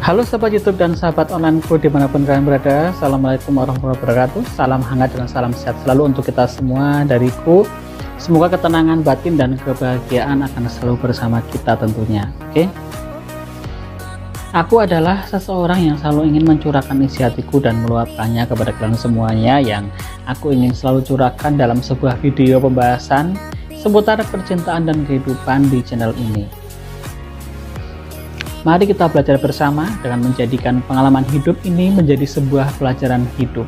Halo sahabat YouTube dan sahabat onlineku dimanapun kalian berada. Assalamualaikum warahmatullahi wabarakatuh. Salam hangat dan salam sehat selalu untuk kita semua dariku. Semoga ketenangan batin dan kebahagiaan akan selalu bersama kita tentunya. Oke. Aku adalah seseorang yang selalu ingin mencurahkan isi hatiku dan meluapkannya kepada kalian semuanya, yang aku ingin selalu curahkan dalam sebuah video pembahasan seputar percintaan dan kehidupan di channel ini. Mari kita belajar bersama dengan menjadikan pengalaman hidup ini menjadi sebuah pelajaran hidup.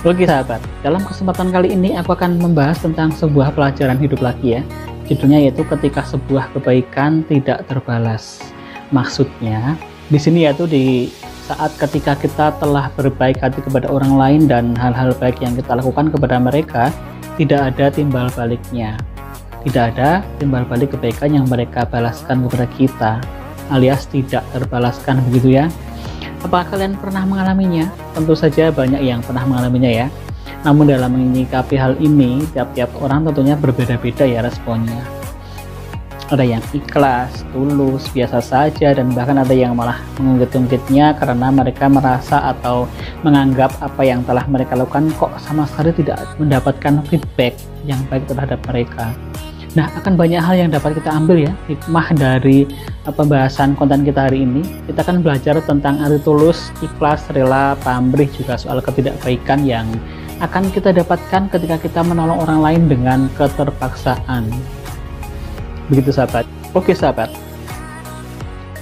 Oke sahabat, dalam kesempatan kali ini aku akan membahas tentang sebuah pelajaran hidup lagi ya. Judulnya yaitu ketika sebuah kebaikan tidak terbalas. Maksudnya di sini yaitu di saat ketika kita telah berbaik hati kepada orang lain dan hal-hal baik yang kita lakukan kepada mereka tidak ada timbal baliknya. Tidak ada timbal balik kebaikan yang mereka balaskan kepada kita, alias tidak terbalaskan, begitu ya. Apakah kalian pernah mengalaminya? Tentu saja banyak yang pernah mengalaminya ya. Namun dalam menyikapi hal ini, tiap-tiap orang tentunya berbeda-beda ya responnya. Ada yang ikhlas, tulus, biasa saja, dan bahkan ada yang malah mengungkit-ungkitnya karena mereka merasa atau menganggap apa yang telah mereka lakukan kok sama sekali tidak mendapatkan feedback yang baik terhadap mereka. Nah, akan banyak hal yang dapat kita ambil ya, hikmah dari pembahasan konten kita hari ini. Kita akan belajar tentang arti tulus, ikhlas, rela, pamrih, juga soal ketidakbaikan yang akan kita dapatkan ketika kita menolong orang lain dengan keterpaksaan. Begitu sahabat. Oke sahabat,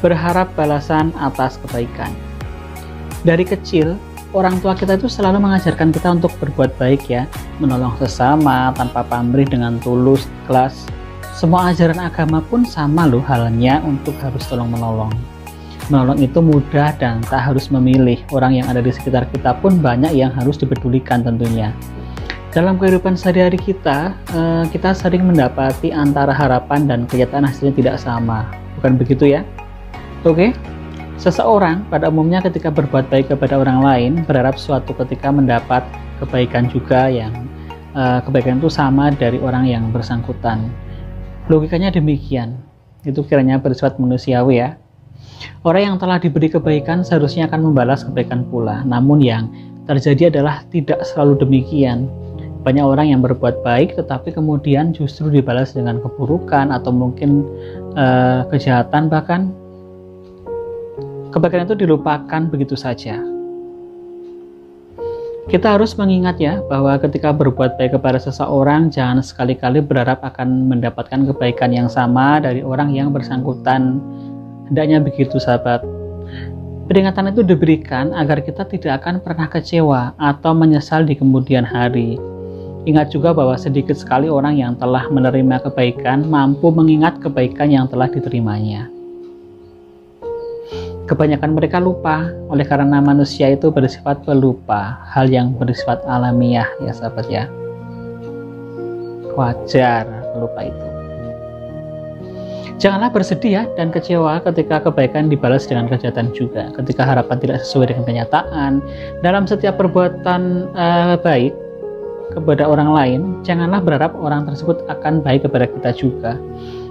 berharap balasan atas kebaikan. Dari kecil, orang tua kita itu selalu mengajarkan kita untuk berbuat baik ya, menolong sesama tanpa pamrih, dengan tulus, ikhlas. Semua ajaran agama pun sama loh halnya untuk harus tolong-menolong. Menolong itu mudah dan tak harus memilih. Orang yang ada di sekitar kita pun banyak yang harus dipedulikan tentunya. Dalam kehidupan sehari-hari kita, kita sering mendapati antara harapan dan kenyataan hasilnya tidak sama. Bukan begitu ya? Oke? Seseorang pada umumnya ketika berbuat baik kepada orang lain berharap suatu ketika mendapat kebaikan juga, yang kebaikan itu sama dari orang yang bersangkutan. Logikanya demikian. Itu kiranya bersifat manusiawi ya. Orang yang telah diberi kebaikan seharusnya akan membalas kebaikan pula. Namun yang terjadi adalah tidak selalu demikian. Banyak orang yang berbuat baik tetapi kemudian justru dibalas dengan keburukan atau mungkin kejahatan bahkan. Kebaikan itu dilupakan begitu saja. Kita harus mengingat ya, bahwa ketika berbuat baik kepada seseorang, jangan sekali-kali berharap akan mendapatkan kebaikan yang sama dari orang yang bersangkutan. Hendaknya begitu sahabat. Peringatan itu diberikan agar kita tidak akan pernah kecewa atau menyesal di kemudian hari. Ingat juga bahwa sedikit sekali orang yang telah menerima kebaikan mampu mengingat kebaikan yang telah diterimanya. Kebanyakan mereka lupa, oleh karena manusia itu bersifat pelupa, hal yang bersifat alamiah ya sahabat ya. Wajar lupa itu. Janganlah bersedih ya dan kecewa ketika kebaikan dibalas dengan kejahatan juga. Ketika harapan tidak sesuai dengan kenyataan, dalam setiap perbuatan baik kepada orang lain, janganlah berharap orang tersebut akan baik kepada kita juga.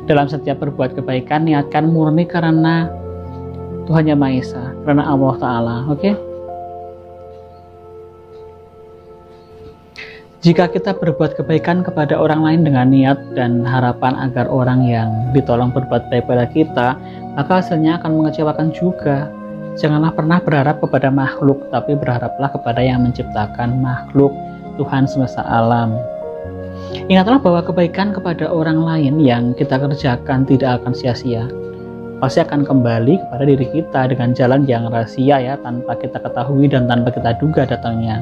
Dalam setiap berbuat kebaikan, niatkan murni karena Tuhan Yang Maha Esa, karena Allah Ta'ala. Oke? Jika kita berbuat kebaikan kepada orang lain dengan niat dan harapan agar orang yang ditolong berbuat baik pada kita, maka hasilnya akan mengecewakan juga. Janganlah pernah berharap kepada makhluk, tapi berharaplah kepada yang menciptakan makhluk, Tuhan semesta alam. Ingatlah bahwa kebaikan kepada orang lain yang kita kerjakan tidak akan sia-sia. Pasti akan kembali kepada diri kita dengan jalan yang rahasia ya, tanpa kita ketahui dan tanpa kita duga datangnya.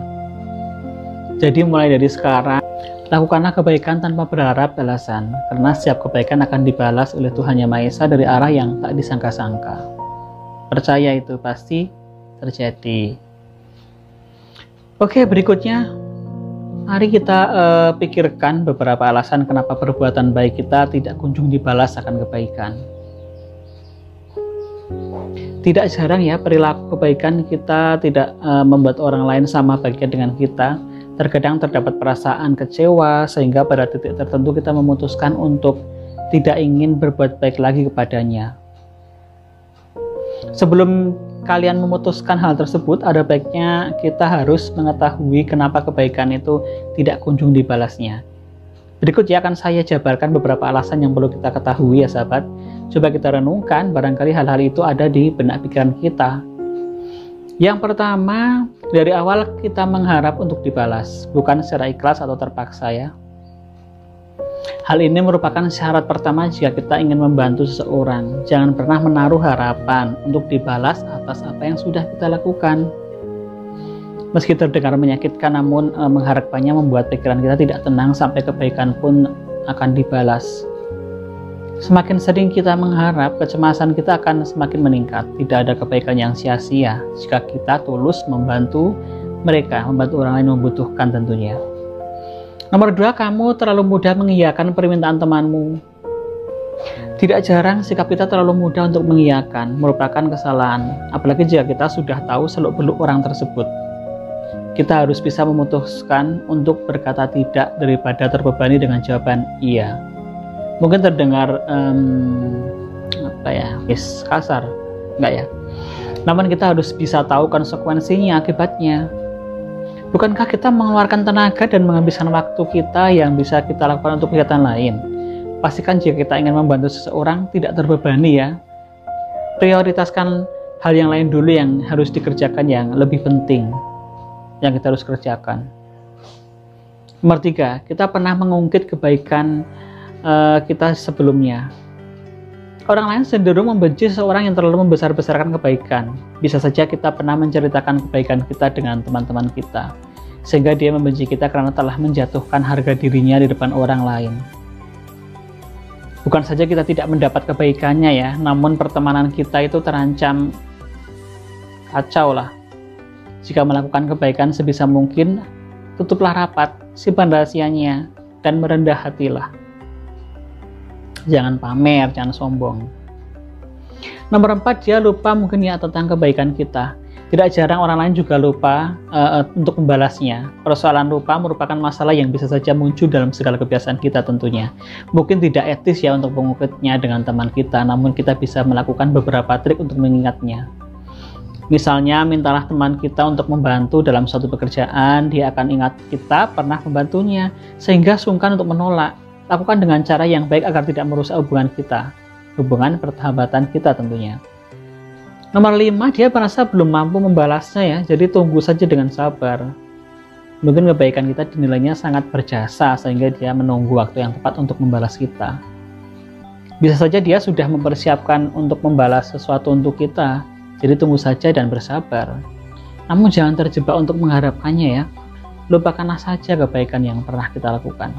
Jadi mulai dari sekarang, lakukanlah kebaikan tanpa berharap balasan, karena setiap kebaikan akan dibalas oleh Tuhan Yang Maha Esa dari arah yang tak disangka-sangka. Percaya itu pasti terjadi. Oke, berikutnya mari kita pikirkan beberapa alasan kenapa perbuatan baik kita tidak kunjung dibalas akan kebaikan. Tidak jarang ya perilaku kebaikan kita tidak membuat orang lain sama baiknya dengan kita. Terkadang terdapat perasaan kecewa sehingga pada titik tertentu kita memutuskan untuk tidak ingin berbuat baik lagi kepadanya. Sebelum kalian memutuskan hal tersebut, ada baiknya kita harus mengetahui kenapa kebaikan itu tidak kunjung dibalasnya. Berikut ya akan saya jabarkan beberapa alasan yang perlu kita ketahui ya sahabat. Coba kita renungkan, barangkali hal-hal itu ada di benak pikiran kita. Yang pertama, dari awal kita mengharap untuk dibalas, bukan secara ikhlas atau terpaksa ya. Hal ini merupakan syarat pertama jika kita ingin membantu seseorang. Jangan pernah menaruh harapan untuk dibalas atas apa yang sudah kita lakukan. Meski terdengar menyakitkan, namun mengharapkannya membuat pikiran kita tidak tenang sampai kebaikan pun akan dibalas. Semakin sering kita mengharap, kecemasan kita akan semakin meningkat. Tidak ada kebaikan yang sia-sia jika kita tulus membantu mereka, membantu orang lain membutuhkan tentunya. Nomor 2, kamu terlalu mudah mengiyakan permintaan temanmu. Tidak jarang sikap kita terlalu mudah untuk mengiyakan merupakan kesalahan, apalagi jika kita sudah tahu seluk-beluk orang tersebut. Kita harus bisa memutuskan untuk berkata tidak daripada terbebani dengan jawaban iya. Mungkin terdengar kasar, enggak ya? Namun kita harus bisa tahu konsekuensinya, akibatnya. Bukankah kita mengeluarkan tenaga dan menghabiskan waktu kita yang bisa kita lakukan untuk kegiatan lain? Pastikan jika kita ingin membantu seseorang tidak terbebani ya. Prioritaskan hal yang lain dulu yang harus dikerjakan, yang lebih penting yang kita harus kerjakan. Nomor 3, kita pernah mengungkit kebaikan kita sebelumnya. Orang lain cenderung membenci seseorang yang terlalu membesar-besarkan kebaikan. Bisa saja kita pernah menceritakan kebaikan kita dengan teman-teman kita, sehingga dia membenci kita karena telah menjatuhkan harga dirinya di depan orang lain. Bukan saja kita tidak mendapat kebaikannya ya, namun pertemanan kita itu terancam kacau lah. Jika melakukan kebaikan sebisa mungkin, tutuplah rapat, simpan rahasianya, dan merendah hatilah. Jangan pamer, jangan sombong. Nomor 4, dia lupa mungkin ya tentang kebaikan kita. Tidak jarang orang lain juga lupa untuk membalasnya. Persoalan lupa merupakan masalah yang bisa saja muncul dalam segala kebiasaan kita tentunya. Mungkin tidak etis ya untuk mengungkitnya dengan teman kita, namun kita bisa melakukan beberapa trik untuk mengingatnya. Misalnya, mintalah teman kita untuk membantu dalam suatu pekerjaan, dia akan ingat kita pernah membantunya, sehingga sungkan untuk menolak. Lakukan dengan cara yang baik agar tidak merusak hubungan kita, hubungan persahabatan kita tentunya. Nomor 5, dia merasa belum mampu membalasnya ya, jadi tunggu saja dengan sabar. Mungkin kebaikan kita dinilainya sangat berjasa, sehingga dia menunggu waktu yang tepat untuk membalas kita. Bisa saja dia sudah mempersiapkan untuk membalas sesuatu untuk kita, jadi tunggu saja dan bersabar. Namun jangan terjebak untuk mengharapkannya ya. Lupakanlah saja kebaikan yang pernah kita lakukan.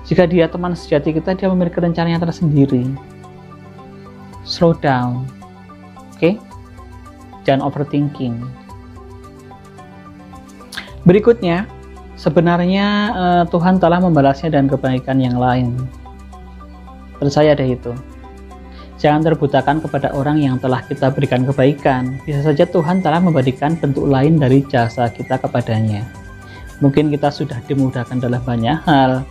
Jika dia teman sejati kita, dia memiliki rencana yang tersendiri. Slow down, oke? Jangan overthinking. Berikutnya, sebenarnya Tuhan telah membalasnya dengan kebaikan yang lain. Percaya deh itu. Jangan terbutakan kepada orang yang telah kita berikan kebaikan. Bisa saja Tuhan telah memberikan bentuk lain dari jasa kita kepadanya. Mungkin kita sudah dimudahkan dalam banyak hal,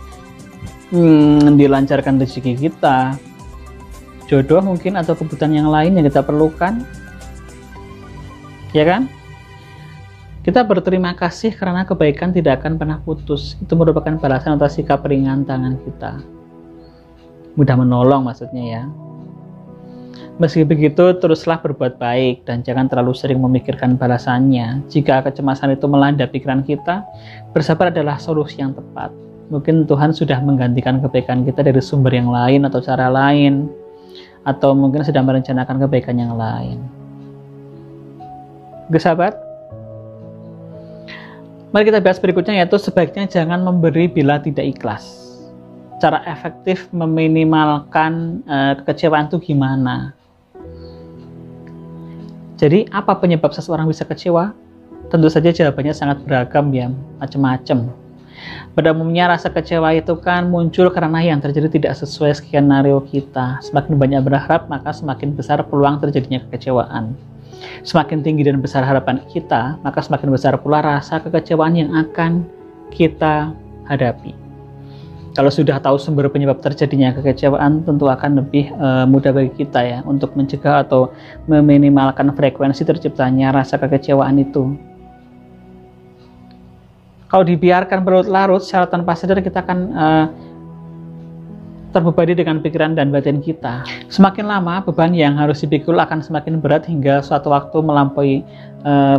dilancarkan rezeki kita, jodoh mungkin, atau kebutuhan yang lain yang kita perlukan. Ya kan? Kita berterima kasih karena kebaikan tidak akan pernah putus. Itu merupakan balasan atas sikap ringan tangan kita. Mudah menolong maksudnya ya. Meski begitu, teruslah berbuat baik dan jangan terlalu sering memikirkan balasannya. Jika kecemasan itu melanda pikiran kita, bersabar adalah solusi yang tepat. Mungkin Tuhan sudah menggantikan kebaikan kita dari sumber yang lain atau cara lain, atau mungkin sedang merencanakan kebaikan yang lain. Oke sahabat, mari kita bahas berikutnya, yaitu sebaiknya jangan memberi bila tidak ikhlas. Cara efektif meminimalkan kekecewaan itu gimana? Jadi apa penyebab seseorang bisa kecewa? Tentu saja jawabannya sangat beragam ya, macam-macam. Pada umumnya rasa kecewa itu kan muncul karena yang terjadi tidak sesuai skenario kita. Semakin banyak berharap, maka semakin besar peluang terjadinya kekecewaan. Semakin tinggi dan besar harapan kita, maka semakin besar pula rasa kekecewaan yang akan kita hadapi. Kalau sudah tahu sumber penyebab terjadinya kekecewaan, tentu akan lebih mudah bagi kita ya untuk mencegah atau meminimalkan frekuensi terciptanya rasa kekecewaan itu. Kalau dibiarkan berlarut-larut secara tanpa sadar, kita akan terbebani dengan pikiran dan batin kita. Semakin lama, beban yang harus dipikul akan semakin berat hingga suatu waktu melampaui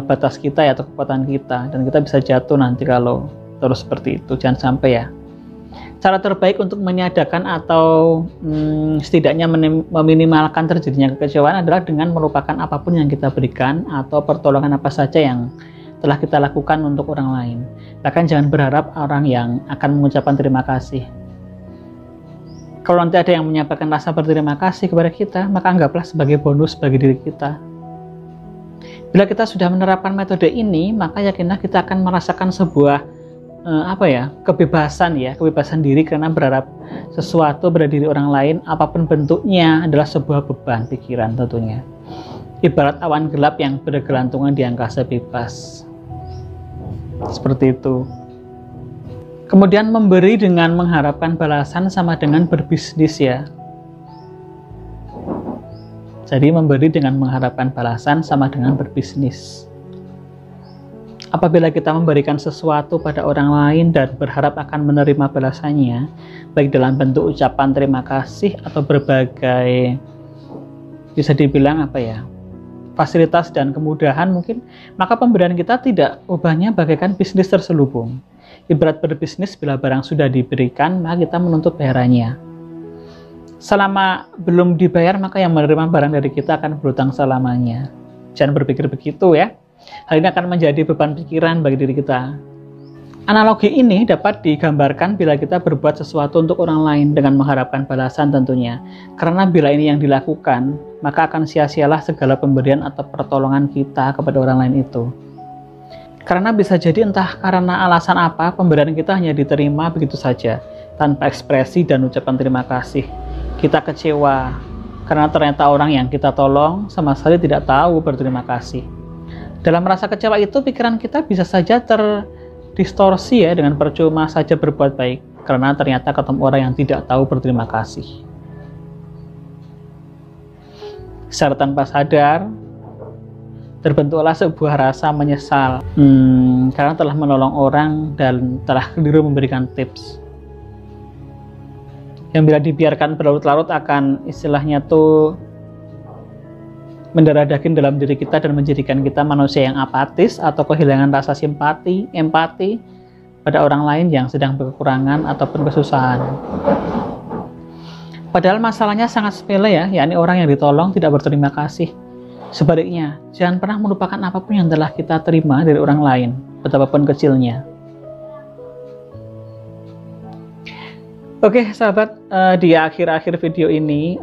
batas kita ya, atau kekuatan kita, dan kita bisa jatuh nanti kalau terus seperti itu. Jangan sampai ya. Cara terbaik untuk meniadakan atau setidaknya meminimalkan terjadinya kekecewaan adalah dengan melupakan apapun yang kita berikan atau pertolongan apa saja yang telah kita lakukan untuk orang lain. Bahkan jangan berharap orang yang akan mengucapkan terima kasih. Kalau nanti ada yang menyampaikan rasa berterima kasih kepada kita, maka anggaplah sebagai bonus bagi diri kita. Bila kita sudah menerapkan metode ini, maka yakinlah kita akan merasakan sebuah kebebasan diri, karena berharap sesuatu pada diri orang lain apapun bentuknya adalah sebuah beban pikiran tentunya. Ibarat awan gelap yang bergelantungan di angkasa bebas. Seperti itu. Kemudian memberi dengan mengharapkan balasan sama dengan berbisnis ya. Jadi memberi dengan mengharapkan balasan sama dengan berbisnis. Apabila kita memberikan sesuatu pada orang lain dan berharap akan menerima balasannya, baik dalam bentuk ucapan terima kasih atau berbagai, bisa dibilang fasilitas dan kemudahan mungkin, maka pemberian kita tidak ubahnya bagaikan bisnis terselubung. Ibarat berbisnis, bila barang sudah diberikan, maka kita menuntut bayarannya. Selama belum dibayar, maka yang menerima barang dari kita akan berutang selamanya. Jangan berpikir begitu ya. Hal ini akan menjadi beban pikiran bagi diri kita. Analogi ini dapat digambarkan bila kita berbuat sesuatu untuk orang lain dengan mengharapkan balasan tentunya. Karena bila ini yang dilakukan, maka akan sia-sialah segala pemberian atau pertolongan kita kepada orang lain itu. Karena bisa jadi entah karena alasan apa, pemberian kita hanya diterima begitu saja, tanpa ekspresi dan ucapan terima kasih. Kita kecewa, karena ternyata orang yang kita tolong sama sekali tidak tahu berterima kasih. Dalam rasa kecewa itu, pikiran kita bisa saja terdistorsi ya, dengan percuma saja berbuat baik, karena ternyata ketemu orang yang tidak tahu berterima kasih. Secara tanpa sadar, terbentuklah sebuah rasa menyesal karena telah menolong orang dan telah keliru memberikan tips. Yang bila dibiarkan berlarut-larut akan istilahnya tuh mendarah daging dalam diri kita dan menjadikan kita manusia yang apatis atau kehilangan rasa simpati, empati pada orang lain yang sedang berkekurangan ataupun kesusahan. Padahal masalahnya sangat sepele ya, yakni orang yang ditolong tidak berterima kasih. Sebaliknya, jangan pernah melupakan apapun yang telah kita terima dari orang lain, betapapun kecilnya. Oke sahabat, di akhir-akhir video ini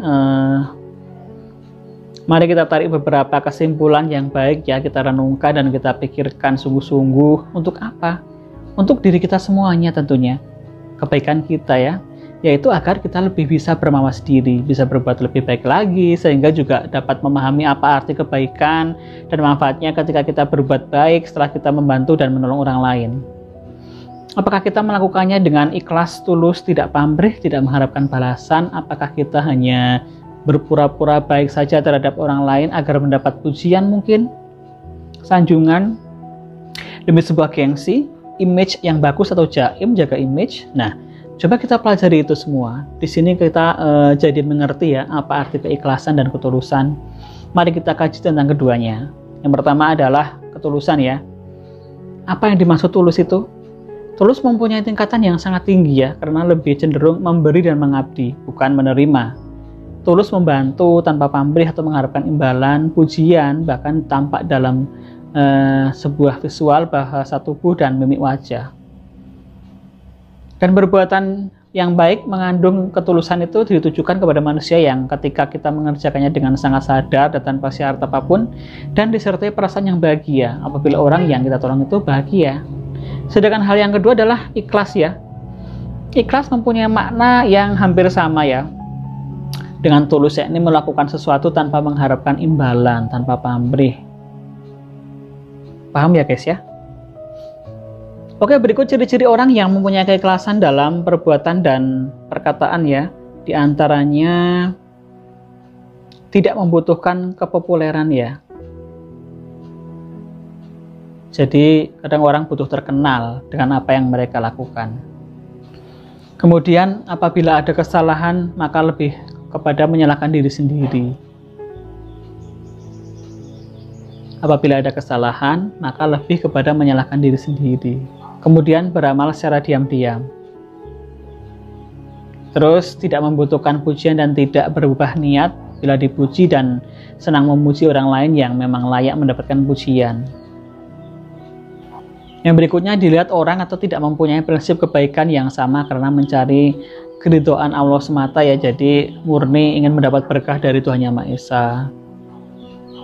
mari kita tarik beberapa kesimpulan yang baik ya, kita renungkan dan kita pikirkan sungguh-sungguh. Untuk apa? Untuk diri kita semuanya tentunya. Kebaikan kita ya, yaitu agar kita lebih bisa bermawas diri, bisa berbuat lebih baik lagi, sehingga juga dapat memahami apa arti kebaikan dan manfaatnya ketika kita berbuat baik setelah kita membantu dan menolong orang lain. Apakah kita melakukannya dengan ikhlas, tulus, tidak pamrih, tidak mengharapkan balasan? Apakah kita hanya berpura-pura baik saja terhadap orang lain agar mendapat pujian mungkin, sanjungan, demi sebuah gengsi, image yang bagus atau jaim, jaga image? Nah, coba kita pelajari itu semua. Di sini kita jadi mengerti ya apa arti keikhlasan dan ketulusan. Mari kita kaji tentang keduanya. Yang pertama adalah ketulusan ya. Apa yang dimaksud tulus itu? Tulus mempunyai tingkatan yang sangat tinggi ya, karena lebih cenderung memberi dan mengabdi, bukan menerima. Tulus membantu tanpa pamrih atau mengharapkan imbalan, pujian, bahkan tampak dalam sebuah visual, bahasa tubuh, dan mimik wajah. Dan perbuatan yang baik mengandung ketulusan itu ditujukan kepada manusia yang ketika kita mengerjakannya dengan sangat sadar dan tanpa syarat apapun, dan disertai perasaan yang bahagia apabila orang yang kita tolong itu bahagia. Sedangkan hal yang kedua adalah ikhlas ya. Ikhlas mempunyai makna yang hampir sama ya dengan tulus, yakni melakukan sesuatu tanpa mengharapkan imbalan, tanpa pamrih. Paham ya guys ya? Oke, berikut ciri-ciri orang yang mempunyai keikhlasan dalam perbuatan dan perkataan ya. Di antaranya tidak membutuhkan kepopuleran ya. Jadi kadang orang butuh terkenal dengan apa yang mereka lakukan. Kemudian apabila ada kesalahan maka lebih kepada menyalahkan diri sendiri. Apabila ada kesalahan maka lebih kepada menyalahkan diri sendiri. Kemudian beramal secara diam-diam. Terus tidak membutuhkan pujian dan tidak berubah niat bila dipuji dan senang memuji orang lain yang memang layak mendapatkan pujian. Yang berikutnya, dilihat orang atau tidak mempunyai prinsip kebaikan yang sama karena mencari keridhaan Allah semata ya. Jadi murni ingin mendapat berkah dari Tuhan Yang Maha Esa,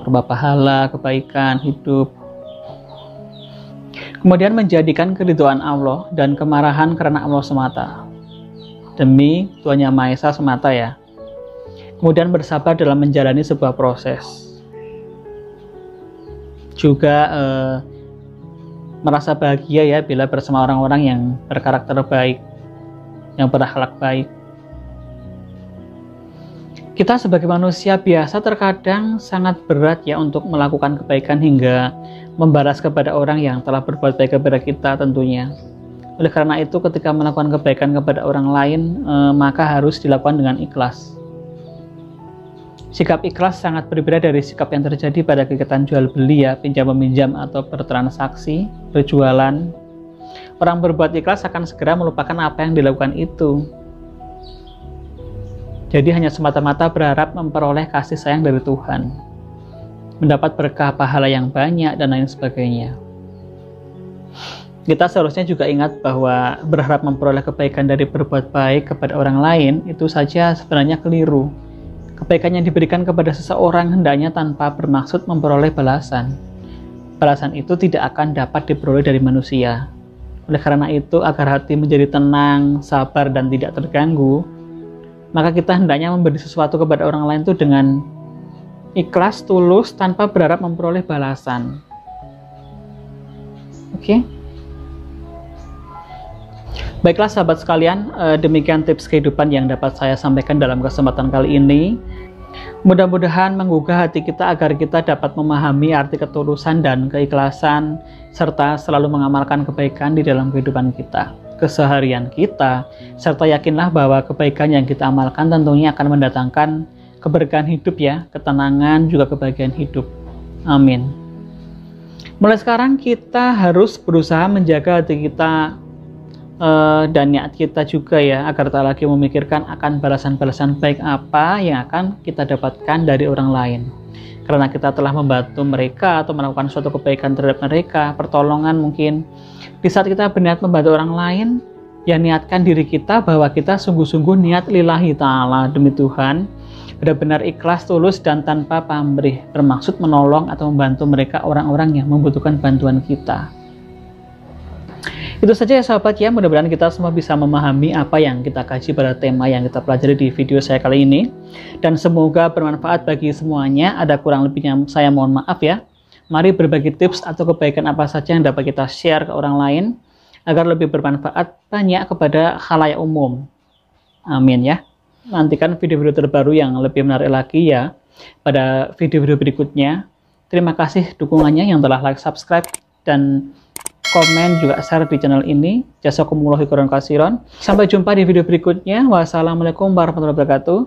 berupa pahala, kebaikan, hidup. Kemudian menjadikan keridhaan Allah dan kemarahan karena Allah semata, demi Tuhan Yang Maha Esa semata ya. Kemudian bersabar dalam menjalani sebuah proses. Juga merasa bahagia ya bila bersama orang-orang yang berkarakter baik, yang berakhlak baik. Kita sebagai manusia biasa terkadang sangat berat ya untuk melakukan kebaikan hingga membalas kepada orang yang telah berbuat baik kepada kita tentunya. Oleh karena itu ketika melakukan kebaikan kepada orang lain maka harus dilakukan dengan ikhlas. Sikap ikhlas sangat berbeda dari sikap yang terjadi pada kegiatan jual beli ya, pinjam-meminjam atau bertransaksi, berjualan. Orang berbuat ikhlas akan segera melupakan apa yang dilakukan itu. Jadi hanya semata-mata berharap memperoleh kasih sayang dari Tuhan, mendapat berkah pahala yang banyak dan lain sebagainya. Kita seharusnya juga ingat bahwa berharap memperoleh kebaikan dari berbuat baik kepada orang lain itu saja sebenarnya keliru. Kebaikan yang diberikan kepada seseorang hendaknya tanpa bermaksud memperoleh balasan. Balasan itu tidak akan dapat diperoleh dari manusia. Oleh karena itu, agar hati menjadi tenang, sabar, dan tidak terganggu, maka kita hendaknya memberi sesuatu kepada orang lain itu dengan ikhlas, tulus, tanpa berharap memperoleh balasan. Oke? Baiklah sahabat sekalian, demikian tips kehidupan yang dapat saya sampaikan dalam kesempatan kali ini. Mudah-mudahan menggugah hati kita agar kita dapat memahami arti ketulusan dan keikhlasan, serta selalu mengamalkan kebaikan di dalam kehidupan kita, keseharian kita, serta yakinlah bahwa kebaikan yang kita amalkan tentunya akan mendatangkan keberkahan hidup ya, ketenangan, juga kebahagiaan hidup. Amin. Mulai sekarang kita harus berusaha menjaga hati kita dan niat kita juga ya, agar tak lagi memikirkan akan balasan-balasan baik apa yang akan kita dapatkan dari orang lain. Karena kita telah membantu mereka atau melakukan suatu kebaikan terhadap mereka, pertolongan mungkin. Di saat kita berniat membantu orang lain, ya niatkan diri kita bahwa kita sungguh-sungguh niat lillahi ta'ala, demi Tuhan, benar-benar ikhlas, tulus, dan tanpa pamrih, bermaksud menolong atau membantu mereka, orang-orang yang membutuhkan bantuan kita. Itu saja ya sahabat ya, mudah-mudahan kita semua bisa memahami apa yang kita kaji pada tema yang kita pelajari di video saya kali ini, dan semoga bermanfaat bagi semuanya. Ada kurang lebihnya saya mohon maaf ya. Mari berbagi tips atau kebaikan apa saja yang dapat kita share ke orang lain agar lebih bermanfaat banyak kepada khalayak umum. Amin ya. Nantikan video-video terbaru yang lebih menarik lagi ya pada video-video berikutnya. Terima kasih dukungannya yang telah like, subscribe, dan komen juga share di channel ini. Jazakumullahu khairan katsiran. Sampai jumpa di video berikutnya. Wassalamualaikum warahmatullahi wabarakatuh.